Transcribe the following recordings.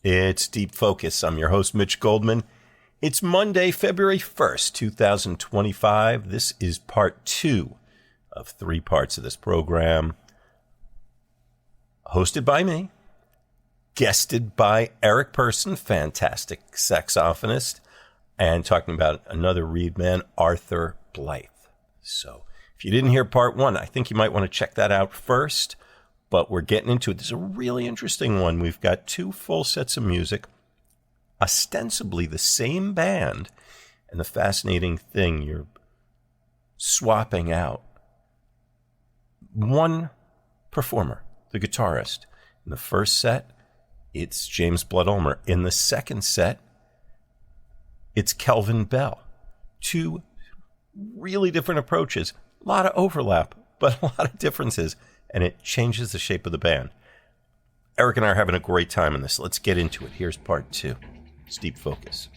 It's Deep Focus. I'm your host, Mitch Goldman. It's Monday, February 1st, 2025. This is part 2 of 3 parts of this program. Hosted by me, guested by Eric Person, fantastic saxophonist, and talking about another reed man, Arthur Blythe. So if you didn't hear part 1, I think you might want to check that out first. But we're getting into it. This is a really interesting one. We've got 2 full sets of music, ostensibly the same band. And the fascinating thing, you're swapping out one performer, the guitarist. In the first set, it's James Blood Ulmer. In the second set, it's Kelvin Bell. 2 really different approaches. A lot of overlap, but a lot of differences. And it changes the shape of the band. Eric and I are having a great time in this. Let's get into it. Here's part 2. It's Deep Focus.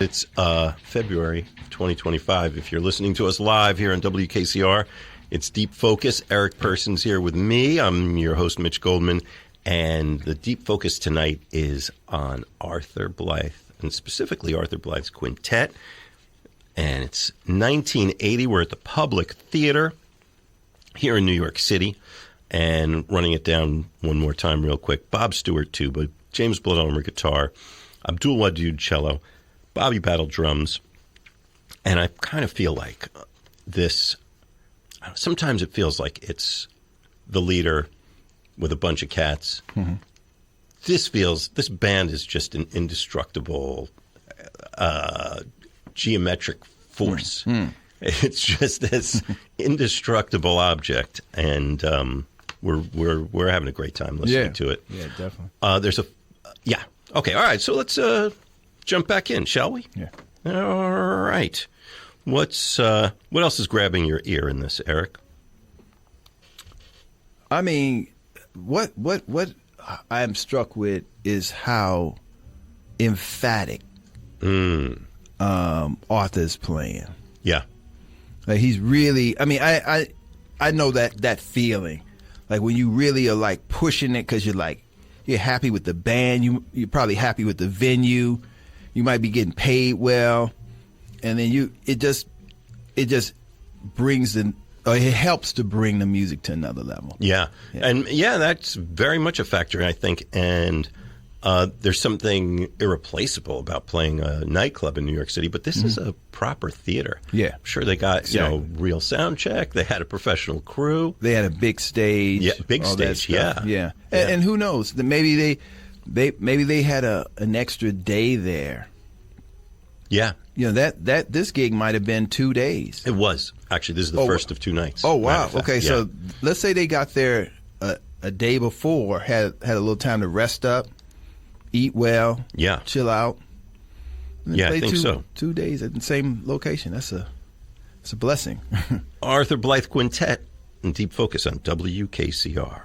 It's February 2025. If you're listening to us live here on WKCR, it's Deep Focus. Eric Person's here with me. I'm your host, Mitch Goldman. And the Deep Focus tonight is on Arthur Blythe, and specifically Arthur Blythe's quintet. And it's 1980. We're at the Public Theater here in New York City. And running it down one more time real quick. Bob Stewart tuba, James Blood Ulmer guitar, Abdul Wadud cello, Bobby Battle drums. And I kind of feel like this, sometimes it feels like it's the leader with a bunch of cats. Mm-hmm. This band is just an indestructible geometric force. Mm. It's just this indestructible object, and we're having a great time listening to it. Yeah, definitely. Okay, all right. So let's jump back in, shall we? Yeah. All right. What else is grabbing your ear in this, Eric? I mean, what I am struck with is how emphatic Arthur's playing. Yeah. Like he's really, I mean, I know that feeling. Like when you really are like pushing it because you're happy with the band, you're probably happy with the venue, you might be getting paid well, and then it just brings it helps to bring the music to another level. Yeah. And that's very much a factor, I think, and there's something irreplaceable about playing a nightclub in New York City, but this is a proper theater. Yeah. I'm sure they got, real sound check. They had a professional crew. They had a big stage. Yeah, big stage, yeah. And who knows? Maybe they had an extra day there. Yeah. You know, that this gig might have been 2 days. It was. Actually, this is the first of 2 nights. Oh, wow. Okay, so let's say they got there a day before, had a little time to rest up, eat well, chill out. Yeah, I think so. 2 days at the same location. It's a blessing. Arthur Blythe Quintet and Deep Focus on WKCR.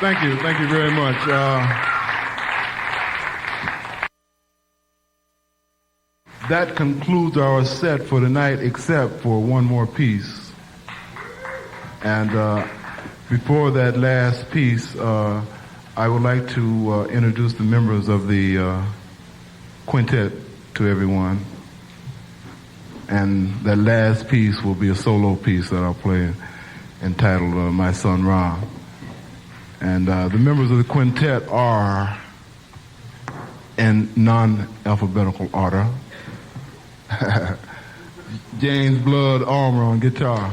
Thank you very much. That concludes our set for tonight, except for one more piece. And before that last piece, I would like to introduce the members of the quintet to everyone. And that last piece will be a solo piece that I'll play entitled My Son Ra. And the members of the quintet are in non-alphabetical order. James Blood Armour on guitar.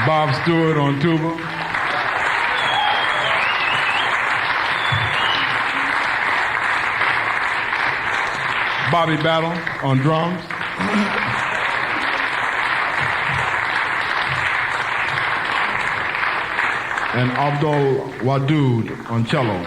Bob Stewart on tuba. Bobby Battle on drums. And Abdul Wadood on cello.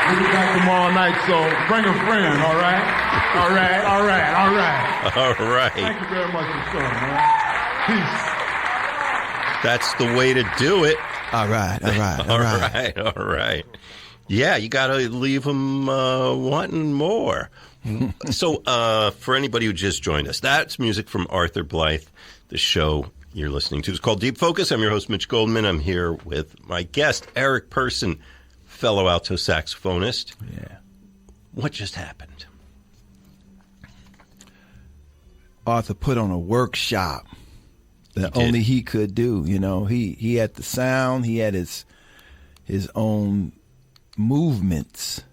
We'll be back tomorrow night, so bring a friend, all right? All right. All right. Thank you very much for coming, man. Peace. That's the way to do it. All right. All right. Yeah, you got to leave them wanting more. So for anybody who just joined us, that's music from Arthur Blythe. The show you're listening to is called Deep Focus. I'm your host, Mitch Goldman. I'm here with my guest, Eric Person, fellow alto saxophonist. Yeah. What just happened? Arthur put on a workshop that only he could do. You know, he had the sound, he had his own movements.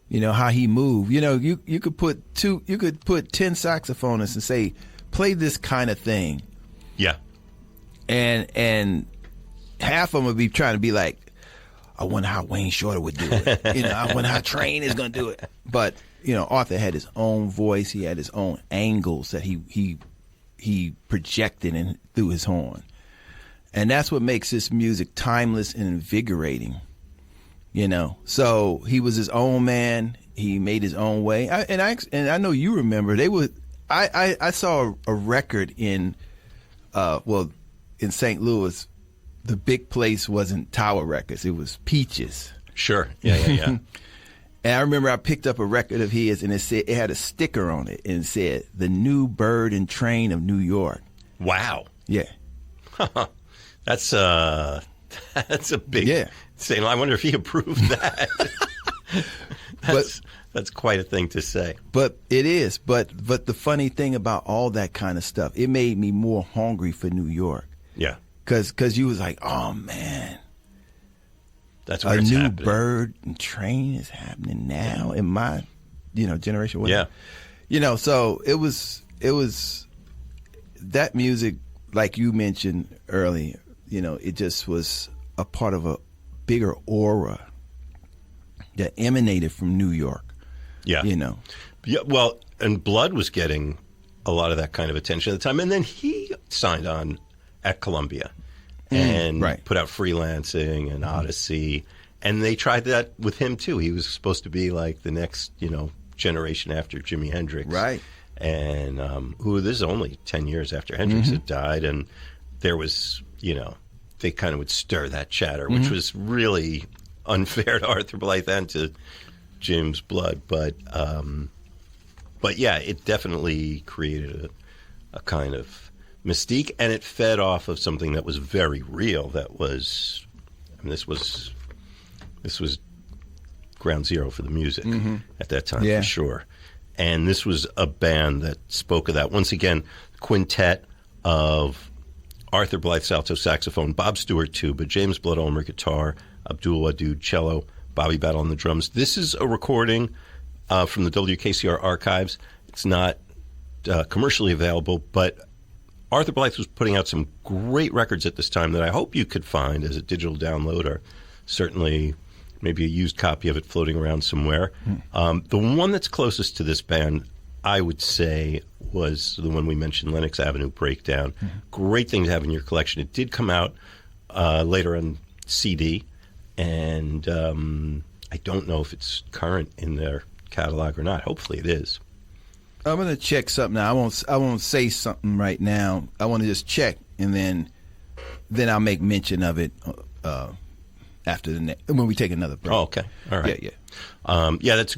You know how he moved. You know, you could put 10 saxophonists and say, play this kind of thing. Yeah. And half of them would be trying to be like, I wonder how Wayne Shorter would do it. You know, I wonder how Train is going to do it. But, you know, Arthur had his own voice. He had his own angles that he projected in through his horn. And that's what makes this music timeless and invigorating. You know, so he was his own man. He made his own way. And I know you remember I saw a record in St. Louis. The big place wasn't Tower Records. It was Peaches. Sure. Yeah. And I remember I picked up a record of his, and it had a sticker on it, and it said, "The New Bird and Train of New York." Wow. Yeah. That's a big thing. I wonder if he approved that. That's quite a thing to say. But it is. But the funny thing about all that kind of stuff, it made me more hungry for New York. Yeah. Because you was like, oh, man. That's where it's happening. A new Bird and Train is happening now in my, generation. Whatever. Yeah. You know, so it was that music, like you mentioned earlier, it just was a part of a bigger aura that emanated from New York. Yeah. Yeah, well, and Blood was getting a lot of that kind of attention at the time. And then he signed on at Columbia and put out Freelancing and Odyssey. And they tried that with him, too. He was supposed to be like the next, generation after Jimi Hendrix. Right. And this is only 10 years after Hendrix had died. And there was, they kind of would stir that chatter, which was really unfair to Arthur Blythe and to James Blood. But yeah, it definitely created a kind of mystique, and it fed off of something that was very real. That was, this was ground zero for the music at that time, for sure. And this was a band that spoke of that. Once again, quintet of Arthur Blythe alto saxophone, Bob Stewart tuba, James Blood Ulmer guitar, Abdul Wadud cello, Bobby Battle on the drums. This is a recording from the WKCR archives. It's not commercially available, but Arthur Blythe was putting out some great records at this time that I hope you could find as a digital download, or certainly maybe a used copy of it floating around somewhere. The one that's closest to this band, I would say, was the one we mentioned, Lenox Avenue Breakdown. Great thing to have in your collection. It did come out later on CD, and I don't know if it's current in their catalog or not. Hopefully it is. I'm going to check something now. I won't say something right now. I want to just check, and then I'll make mention of it after when we take another break. Oh, okay. All right. Yeah. That's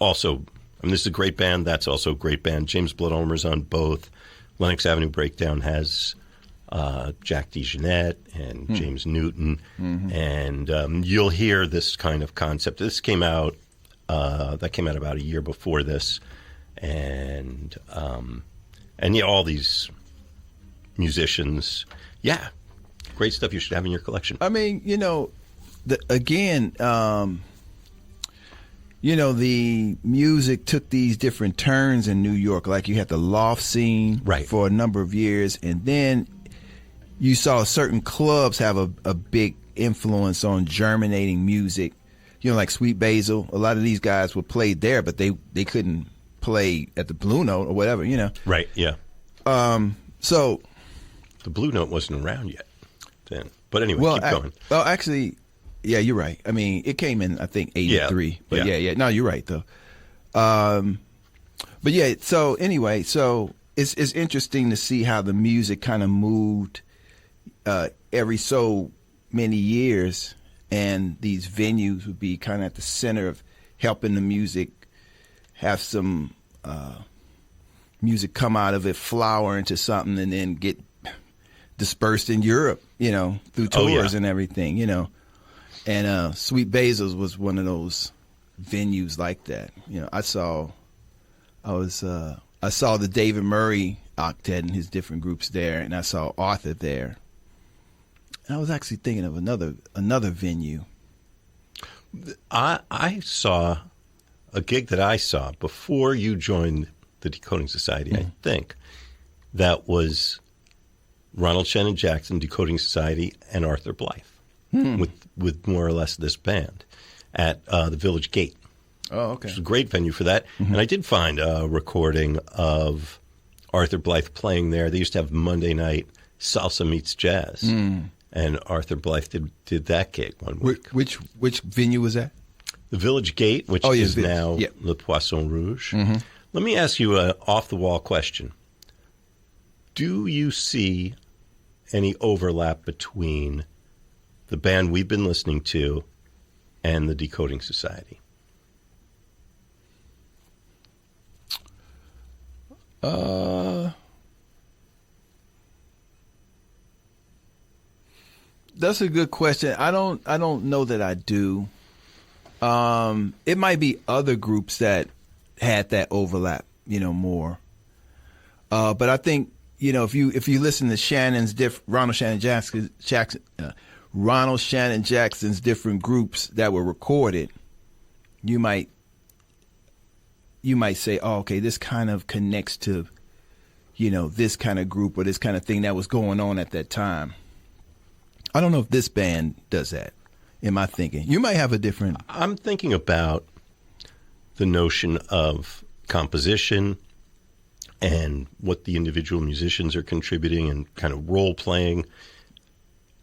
also, this is a great band. That's also a great band. James Blood Ulmer's on both. Lenox Avenue Breakdown has Jack DeJohnette and James Newton, and you'll hear this kind of concept. This came out about a year before this, and yeah, all these musicians, great stuff you should have in your collection. I mean, the music took these different turns in New York. Like you had the loft scene for a number of years, and then you saw certain clubs have a big influence on germinating music. Like Sweet Basil. A lot of these guys would play there, but they couldn't play at the Blue Note or whatever, Right, yeah. So the Blue Note wasn't around yet then. But anyway, keep going. Well, actually, yeah, you're right. I mean, it came in, I think, 83. But yeah. No, you're right, though. But yeah, so anyway, so it's interesting to see how the music kind of moved every so many years, and these venues would be kind of at the center of helping the music have some music come out of it, flower into something, and then get dispersed in Europe, through tours and everything, And Sweet Basil's was one of those venues like that. I saw the David Murray Octet and his different groups there, and I saw Arthur there. And I was actually thinking of another venue. I saw a gig that I saw before you joined the Decoding Society, I think, that was Ronald Shannon Jackson, Decoding Society, and Arthur Blythe, with more or less this band at the Village Gate. Oh, okay. Which was a great venue for that. And I did find a recording of Arthur Blythe playing there. They used to have Monday night salsa meets jazz. And Arthur Blythe did that gig one week. Which venue was that? The Village Gate, which is now Le Poisson Rouge. Let me ask you an off-the-wall question. Do you see any overlap between the band we've been listening to and the Decoding Society? That's a good question. I don't know that I do. It might be other groups that had that overlap, more. But I think, if you listen to Ronald Shannon Jackson's different groups that were recorded, you might say, oh, okay, this kind of connects to, this kind of group or this kind of thing that was going on at that time. I don't know if this band does that, in my thinking. You might have a different... I'm thinking about the notion of composition and what the individual musicians are contributing and kind of role-playing,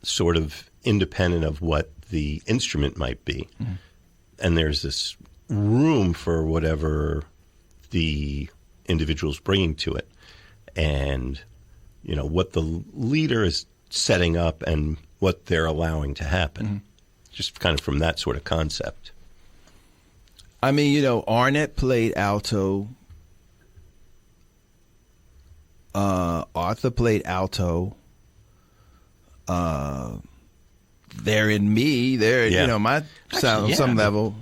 sort of independent of what the instrument might be. And there's this room for whatever the individual's bringing to it. And, what the leader is setting up and what they're allowing to happen. Just kind of from that sort of concept. I mean, Arnett played alto. Arthur played alto. They're in me. They're, my sound on some level,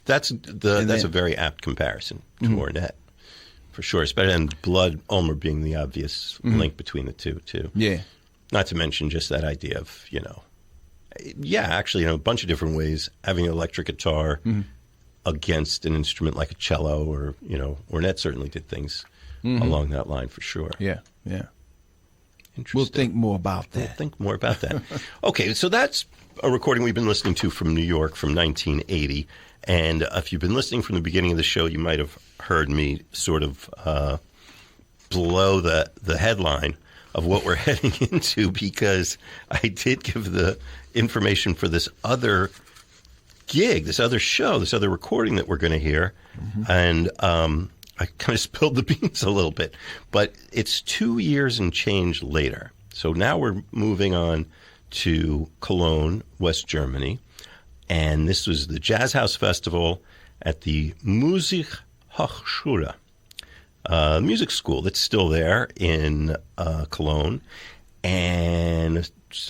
That's a very apt comparison to Ornette, for sure. Especially, and Blood Ulmer being the obvious link between the two, too. Yeah. Not to mention just that idea of, actually, a bunch of different ways, having an electric guitar against an instrument like a cello or, Ornette certainly did things along that line for sure. Yeah, yeah. Interesting. We'll think more about that. We'll think more about that. Okay, so that's a recording we've been listening to from New York from 1980. And if you've been listening from the beginning of the show, you might have heard me sort of blow the headline of what we're heading into, because I did give the information for this other gig, this other show, this other recording that we're going to hear. And I kind of spilled the beans a little bit. But it's 2 years and change later. So now we're moving on to Cologne, West Germany. And this was the Jazz House Festival at the Musikhochschule, music school that's still there in Cologne. And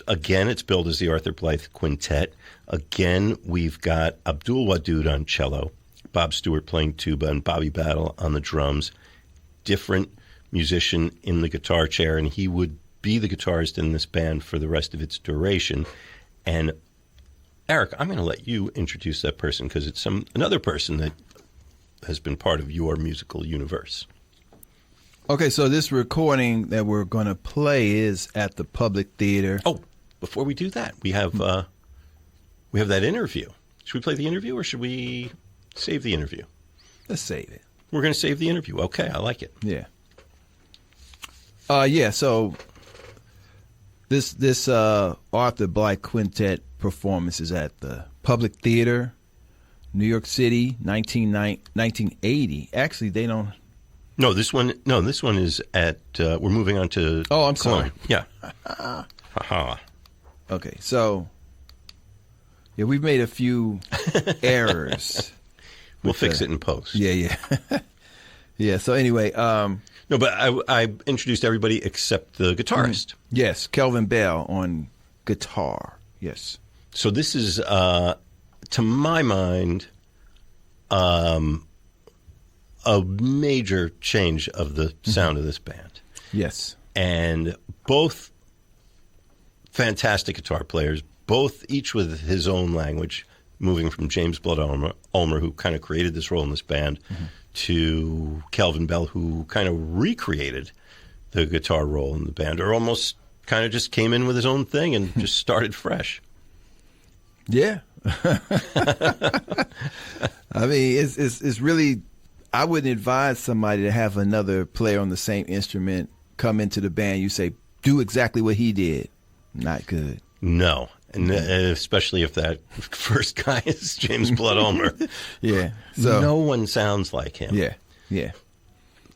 again, it's billed as the Arthur Blythe Quintet. Again, we've got Abdul Wadud on cello, Bob Stewart playing tuba, and Bobby Battle on the drums. Different musician in the guitar chair, and he would be the guitarist in this band for the rest of its duration. And Eric, I'm going to let you introduce that person, because it's another person that has been part of your musical universe. Okay, so this recording that we're going to play is at the Public Theater. Oh, before we do that, we have that interview. Should we play the interview, or should we save the interview? Let's save it. We're going to save the interview. Okay, I like it. Yeah. So this Arthur Blythe Quintet performance is at the Public Theater New York City, 1980. Actually, they don't. No, this one is at. We're moving on to. Oh, I'm Cologne. sorry. Yeah. Haha. Okay, so yeah, we've made a few errors. We'll fix it in post. Yeah. Yeah. So anyway, No, but I introduced everybody except the guitarist. yes, Kelvin Bell on guitar. Yes. So this is, to my mind, a major change of the sound of this band. Yes. And both fantastic guitar players, each with his own language, moving from James Blood Ulmer, who kind of created this role in this band, to Kelvin Bell, who kind of recreated the guitar role in the band, or almost kind of just came in with his own thing and just started fresh. Yeah. I mean, it's really, I wouldn't advise somebody to have another player on the same instrument come into the band. You say, do exactly what he did. Not good. No. And especially if that first guy is James Blood Ulmer. Yeah. So no one sounds like him. Yeah.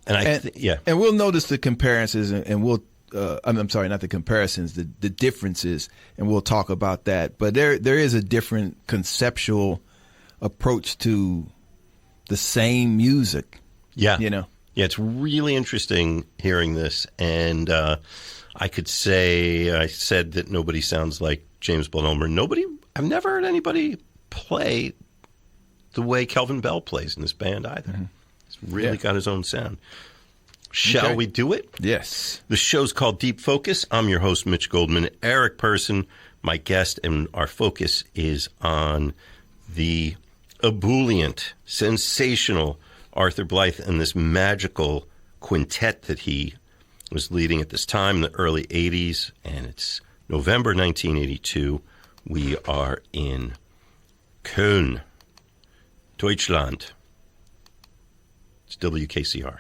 And and we'll notice the comparisons, and we'll. I'm sorry, not the comparisons, the differences, and we'll talk about that. But there is a different conceptual approach to the same music. Yeah. You know. Yeah, it's really interesting hearing this, and I could say I said that nobody sounds like James Blood Ulmer. I've never heard anybody play the way Kelvin Bell plays in this band either. Mm-hmm. He's really got his own sound. Shall we do it? Yes. The show's called Deep Focus. I'm your host, Mitch Goldman. Eric Person, my guest, and our focus is on the ebullient, sensational Arthur Blythe and this magical quintet that he was leading at this time in the early 80s, and it's November 1982. We are in Köln, Deutschland. It's WKCR.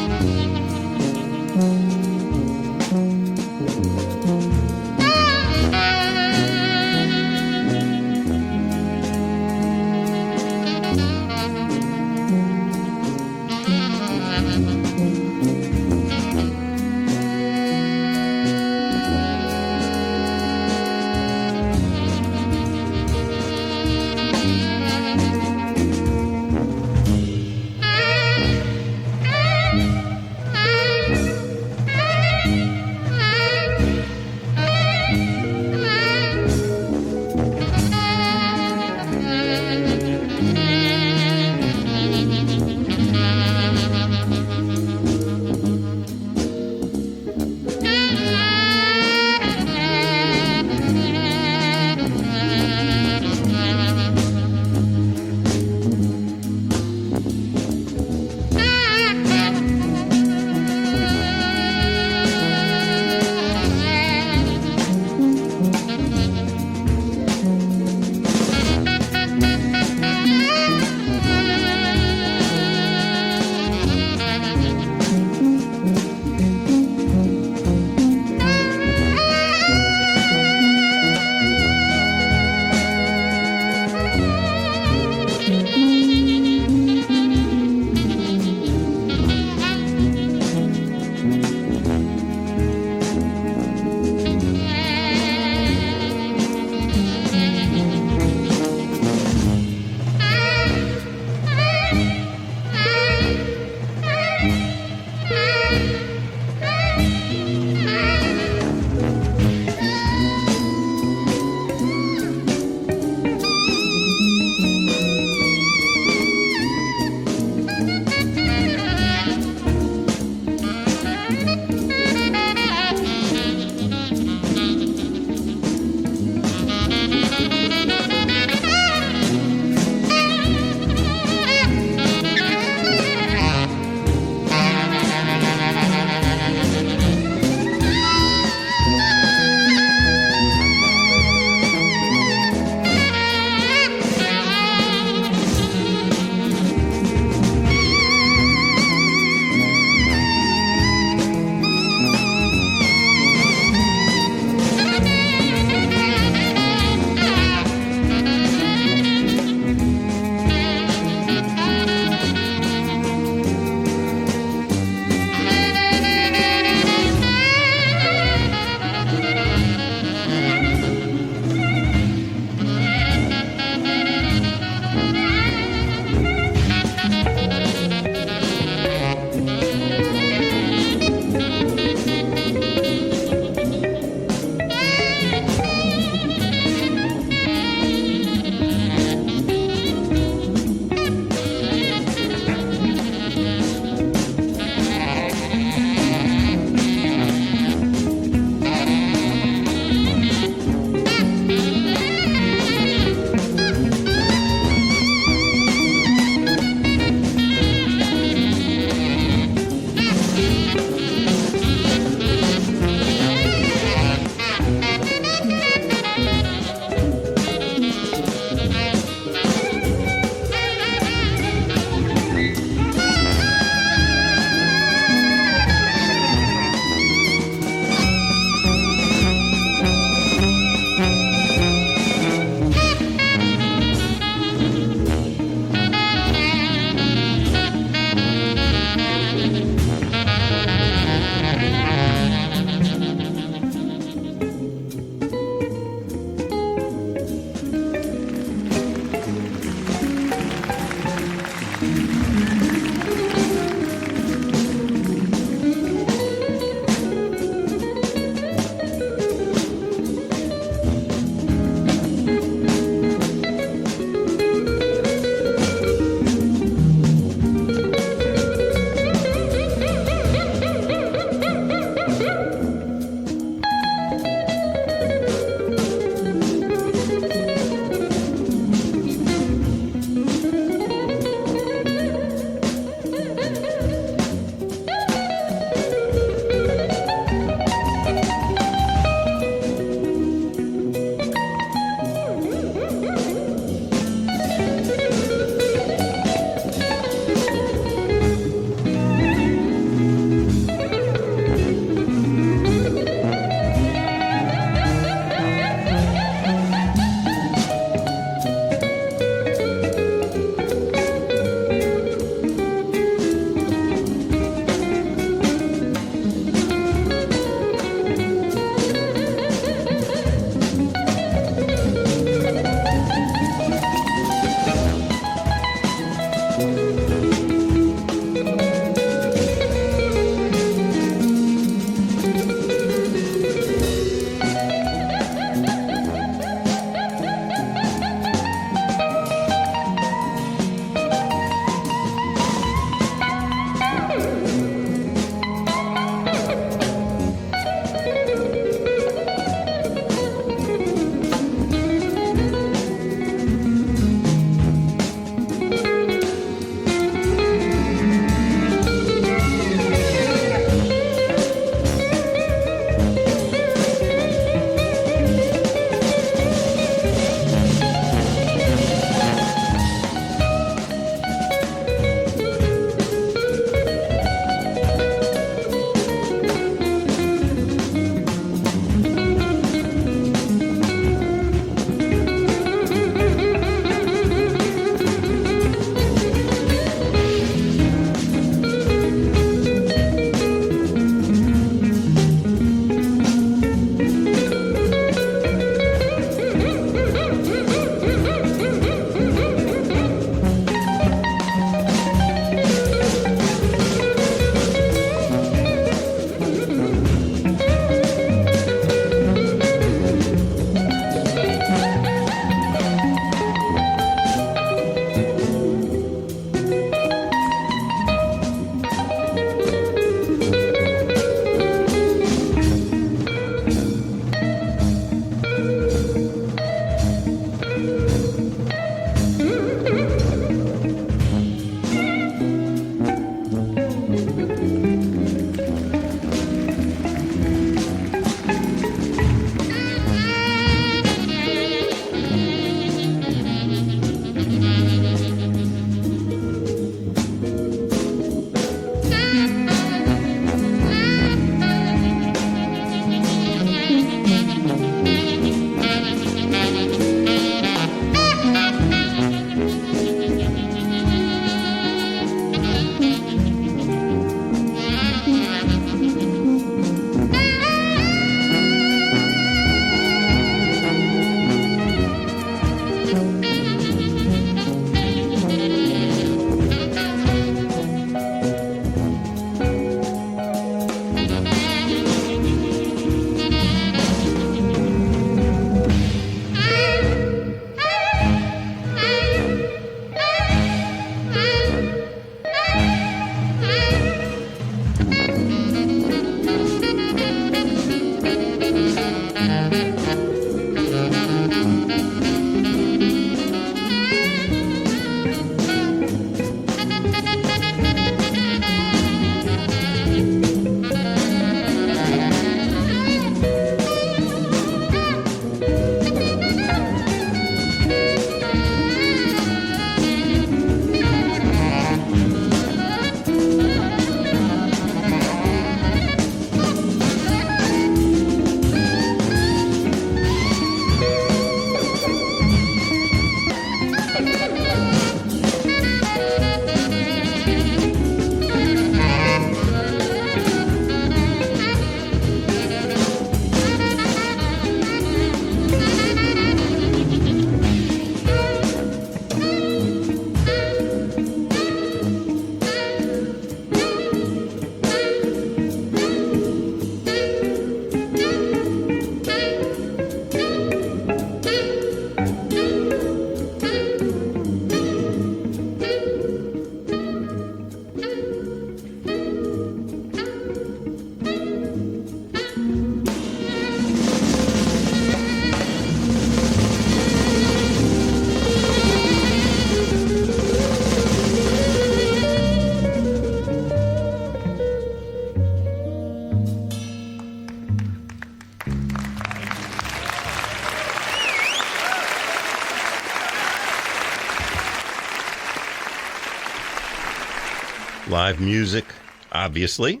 Live music, obviously.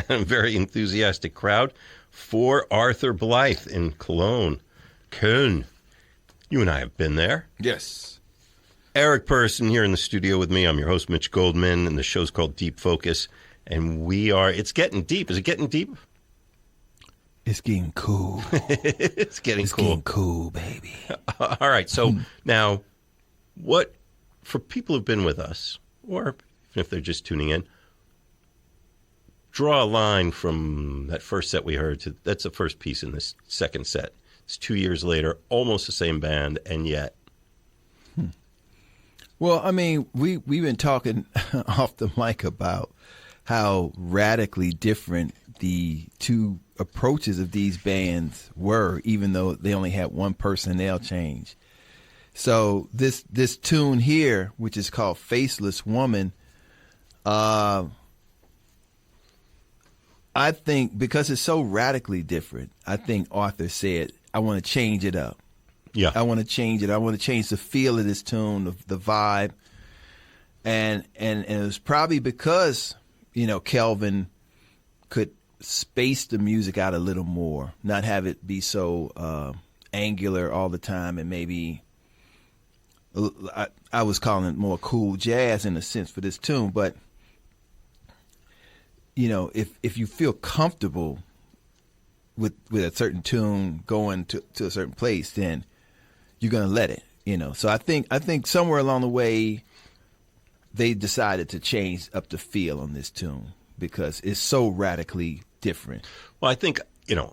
Very enthusiastic crowd for Arthur Blythe in Cologne. Köln. You and I have been there. Yes. Eric Person here in the studio with me. I'm your host, Mitch Goldman, and the show's called Deep Focus. And it's getting deep. Is it getting deep? It's getting cool. It's getting cool. Getting cool, baby. All right. So now, for people who've been with us, or even if they're just tuning in, draw a line from that first set we heard to that's the first piece in this second set. It's 2 years later, almost the same band, and yet. Well, I mean, we've been talking off the mic about how radically different the two approaches of these bands were, even though they only had one personnel change. So this tune here, which is called Faceless Woman, I think because it's so radically different, I think Arthur said, I want to change it up. Yeah. I want to change it. I want to change the feel of this tune, the vibe. And it was probably because, Kelvin could space the music out a little more, not have it be so angular all the time, and maybe I was calling it more cool jazz in a sense for this tune. But, if you feel comfortable with a certain tune going to a certain place, then you're going to let it, So I think somewhere along the way, they decided to change up the feel on this tune because it's so radically different. Well, I think, in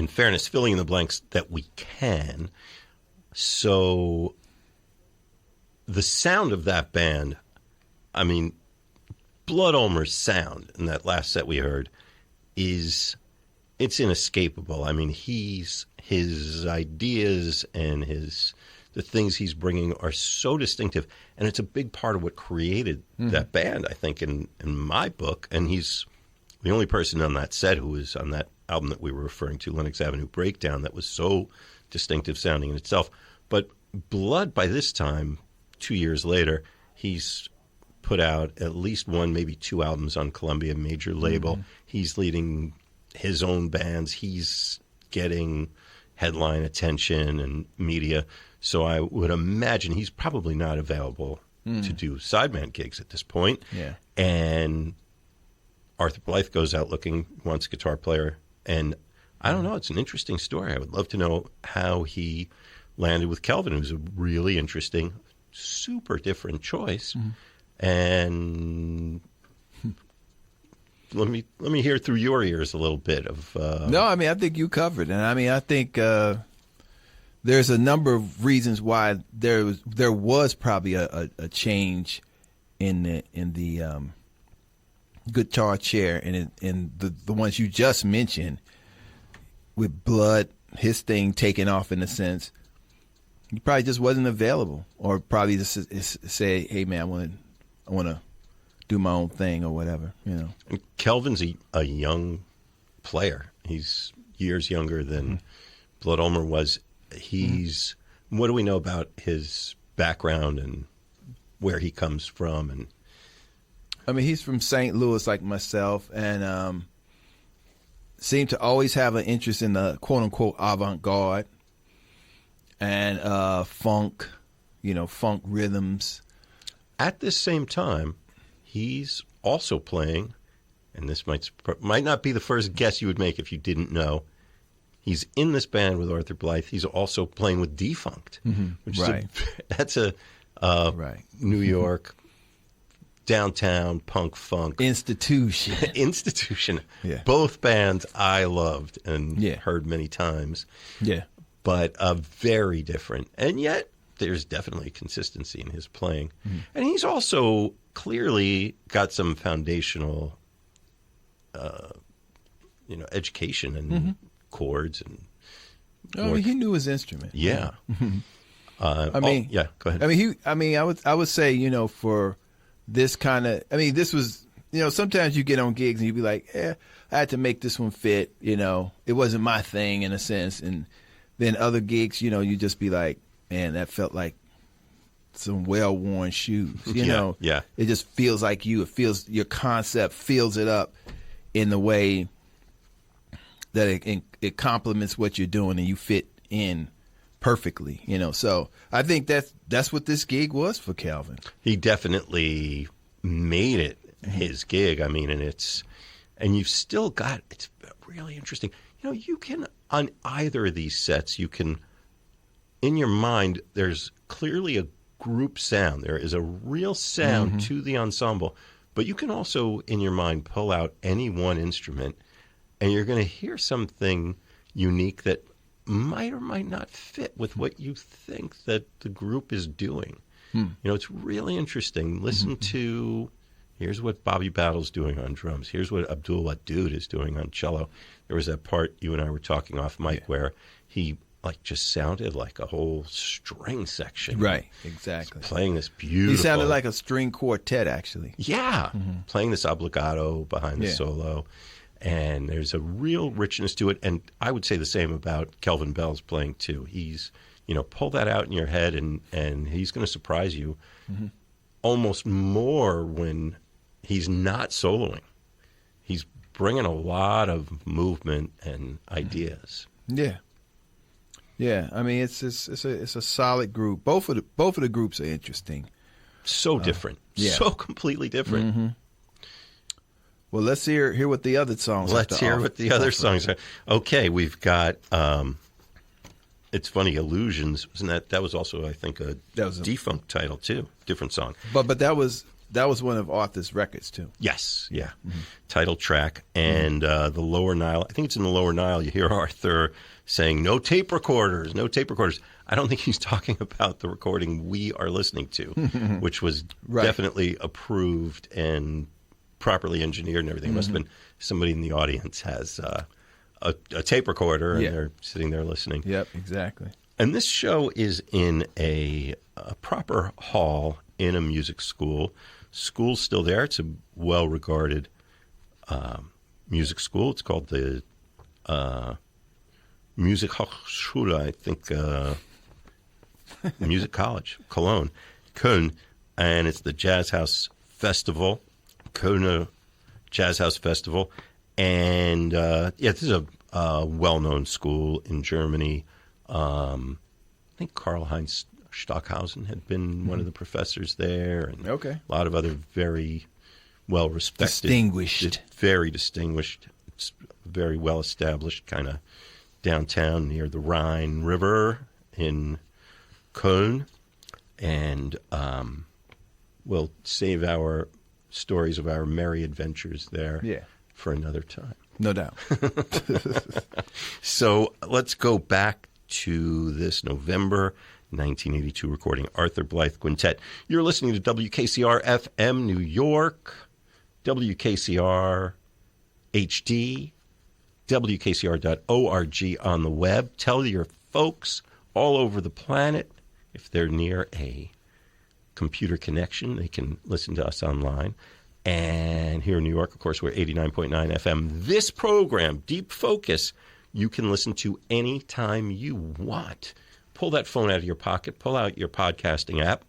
fairness, filling in the blanks that we can. So the sound of that band, I mean, Blood Ulmer's sound in that last set we heard it's inescapable. I mean, his ideas and the things he's bringing are so distinctive, and it's a big part of what created that band, I think, in my book. And he's the only person on that set who was on that album that we were referring to, Lenox Avenue Breakdown, that was so distinctive sounding in itself. But Blood, by this time, 2 years later, he's put out at least one, maybe two albums on Columbia, major label. He's leading his own bands. He's getting headline attention and media. So I would imagine he's probably not available to do sideman gigs at this point. Yeah. And Arthur Blythe goes out wants a guitar player. And I don't know, it's an interesting story. I would love to know how he landed with Kelvin, who's a really interesting, super different choice. And let me hear through your ears a little bit of. No, I mean, I think you covered, and I mean, I think there's a number of reasons why there was probably a change in the guitar chair, and in the ones you just mentioned, with Blood, his thing taking off in a sense. He probably just wasn't available, or probably just say, "Hey, man, I want to do my own thing," or whatever, And Kelvin's a young player. He's years younger than Blood Ulmer was. What do we know about his background and where he comes from? And I mean, he's from St. Louis, like myself, and seemed to always have an interest in the quote unquote avant-garde and funk, funk rhythms. At this same time, he's also playing, and this might not be the first guess you would make if you didn't know. He's in this band with Arthur Blythe. He's also playing with Defunct, which is a New York downtown punk funk institution. Yeah. Both bands I loved and heard many times. Yeah, but very different, and yet there's definitely consistency in his playing. And he's also clearly got some foundational, education and chords. And I mean, he knew his instrument. Yeah. Go ahead. I mean, I would say, for this kind of, this was, sometimes you get on gigs and you be like, I had to make this one fit, it wasn't my thing in a sense. And then other gigs, you just be like, man, that felt like some well-worn shoes. You Yeah, know, yeah. It just feels like you. It feels your concept fills it up in the way that it complements what you're doing, and you fit in perfectly. You know, so I think that's what this gig was for Calvin. He definitely made it his gig. I mean, and you've still got, it's really interesting. You know, you can, on either of these sets, you can, in your mind, there's clearly a group sound. There is a real sound to the ensemble, but you can also, in your mind, pull out any one instrument, and you're going to hear something unique that might or might not fit with what you think that the group is doing. You know, it's really interesting. Listen to, here's what Bobby Battle's doing on drums. Here's what Abdul Wadud is doing on cello. There was that part you and I were talking off mic where he just sounded like a whole string section. Right, exactly. He's playing this beautiful. He sounded like a string quartet, actually. Yeah, playing this obligato behind the solo. And there's a real richness to it. And I would say the same about Kelvin Bell's playing, too. He's, you know, pull that out in your head, and he's going to surprise you almost more when he's not soloing. He's bringing a lot of movement and ideas. Yeah. Yeah, I mean it's a solid group. Both of the groups are interesting. So different. So completely different. Well, let's hear what the other songs have Let's to hear offer. what the other songs are. Okay, we've got it's funny, Illusions. Wasn't that was also, I think, a defunct title too. Different song. But that was one of Arthur's records too. Yes, yeah. Title track. And the Lower Nile. I think it's in the Lower Nile. You hear Arthur saying, no tape recorders, no tape recorders. I don't think he's talking about the recording we are listening to, which was definitely approved and properly engineered and everything. It must have been somebody in the audience has a tape recorder, and they're sitting there listening. Yep, exactly. And this show is in a proper hall in a music school. School's still there. It's a well-regarded music school. It's called the Musikhochschule, I think, Music College, Cologne, Köln, and it's the Jazz House Festival, Kölner Jazz House Festival. And, this is a well-known school in Germany. I think Karl-Heinz Stockhausen had been one of the professors there, and a lot of other very well-respected. Very distinguished. It's very well-established, kind of downtown near the Rhine River in Köln. And we'll save our stories of our merry adventures there for another time. No doubt. So let's go back to this November 1982 recording, Arthur Blythe Quintet. You're listening to WKCR FM New York, WKCR HD, WKCR.org on the web. Tell your folks all over the planet, if they're near a computer connection, they can listen to us online. And here in New York, of course, we're 89.9 FM. This program, Deep Focus, you can listen to anytime you want. Pull that phone out of your pocket, pull out your podcasting app,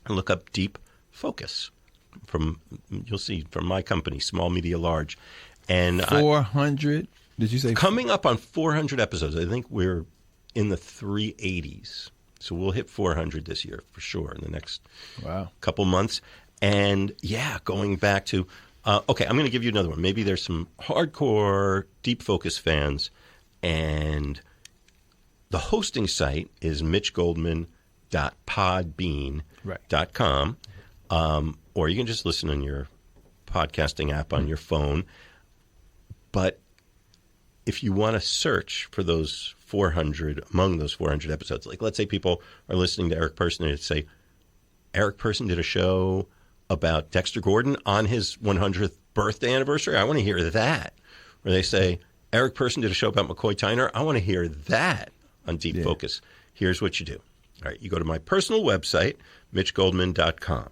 and look up Deep Focus. You'll see from my company, Small Media Large. And 400, did you say? Coming up on 400 episodes. I think we're in the 380s. So we'll hit 400 this year for sure in the next couple months. And going back to, I'm going to give you another one. Maybe there's some hardcore Deep Focus fans, and the hosting site is mitchgoldman.podbean.com, or you can just listen on your podcasting app on your phone. But if you want to search for those 400, among those 400 episodes, like let's say people are listening to Eric Person and say, Eric Person did a show about Dexter Gordon on his 100th birthday anniversary. I want to hear that. Or they say, Eric Person did a show about McCoy Tyner. I want to hear that on Deep Focus. Here's what you do. All right, you go to my personal website, mitchgoldman.com,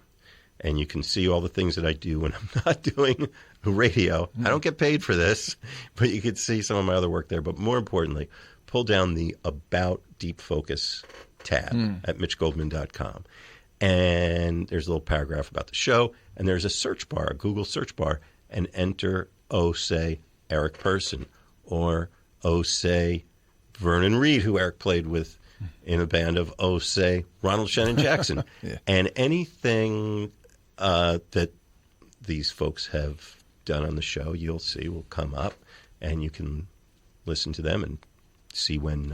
and you can see all the things that I do when I'm not doing radio. I don't get paid for this, but you can see some of my other work there. But more importantly, pull down the About Deep Focus tab at mitchgoldman.com. and there's a little paragraph about the show, and there's a search bar, a Google search bar, and enter, say, Eric Person, or, say, Vernon Reid, who Eric played with in a band of, say, Ronald Shannon Jackson. Yeah. And anything that these folks have done on the show, you'll see will come up, and you can listen to them and see when...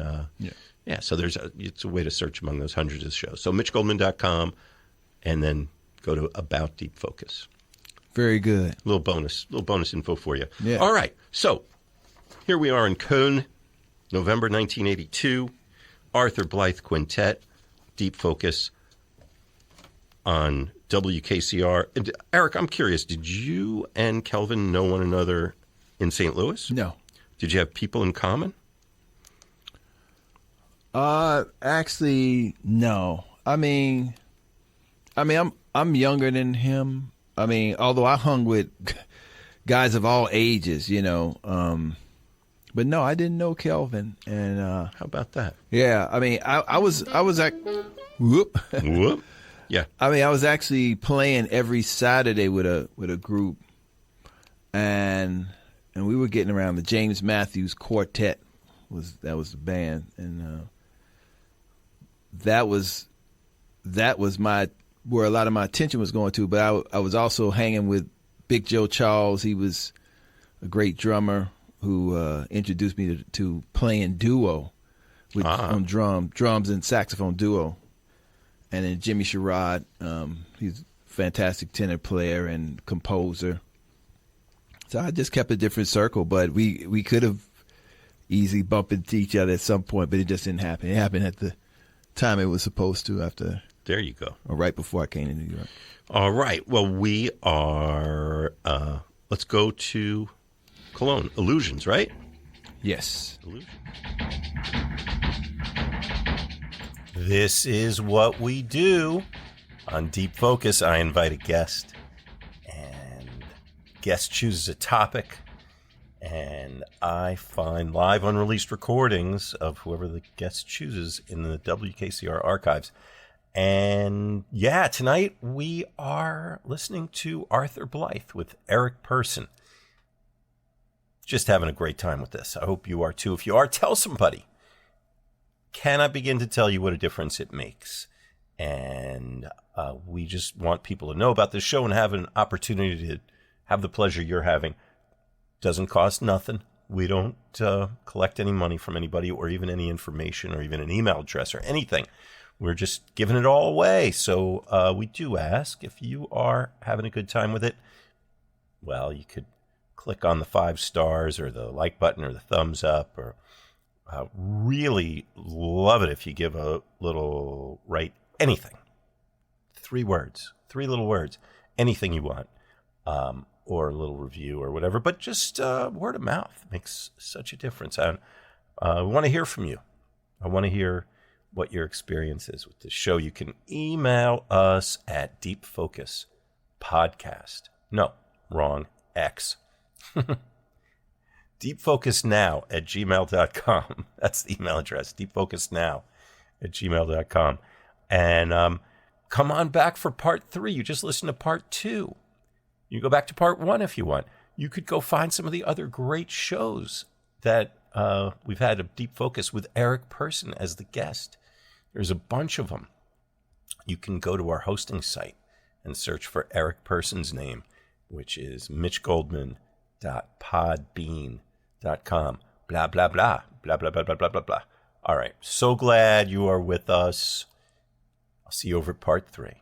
so it's a way to search among those hundreds of shows. So MitchGoldman.com, and then go to About Deep Focus. Very good. Little bonus info for you. Yeah. All right, so here we are in Cologne, November 1982. Arthur Blythe Quintet, Deep Focus on WKCR. And Eric, I'm curious, did you and Kelvin know one another in St. Louis? No. Did you have people in common? Actually, no. I mean, I'm younger than him. I mean, although I hung with guys of all ages, but no, I didn't know Kelvin. And how about that? Yeah, I mean, I was whoop. Whoop. Yeah. I mean, I was actually playing every Saturday with a group, and we were getting around. The James Matthews Quartet was the band, and that was where a lot of my attention was going to. But I was also hanging with Big Joe Charles. He was a great drummer who introduced me to playing duo with on drums and saxophone duo. And then Jimmy Sherrod, he's a fantastic tenor player and composer. So I just kept a different circle, but we could have easily bumped into each other at some point, but it just didn't happen. It happened at the time it was supposed to after. There you go. Or right before I came to New York. All right. Well, we are, let's go to Cologne. Illusions, right? Yes. Illusions. This is what we do. On Deep Focus, I invite a guest, and guest chooses a topic, and I find live unreleased recordings of whoever the guest chooses in the WKCR archives. And yeah, tonight we are listening to Arthur Blythe with Eric Person. Just having a great time with this. I hope you are too. If you are, tell somebody. Cannot begin to tell you what a difference it makes. And we just want people to know about this show and have an opportunity to have the pleasure you're having. Doesn't cost nothing. We don't collect any money from anybody or even any information or even an email address or anything. We're just giving it all away. So we do ask if you are having a good time with it. Well, you could click on the 5 stars or the like button or the thumbs up, or really love it if you give a little write anything. 3 words, 3 little words, anything you want, or a little review or whatever. But just word of mouth makes such a difference. And I want to hear from you. I want to hear what your experience is with this show. You can email us at deepfocuspodcast. No, wrong, X. deepfocusnow@gmail.com. That's the email address, deepfocusnow@gmail.com. And come on back for part 3. You just listened to part 2. You go back to part 1 if you want. You could go find some of the other great shows that we've had of Deep Focus with Eric Person as the guest. There's a bunch of them. You can go to our hosting site and search for Eric Person's name, which is mitchgoldman.podbean.com. Blah, blah, blah, blah, blah, blah, blah, blah, blah, blah. All right. So glad you are with us. I'll see you over at part 3.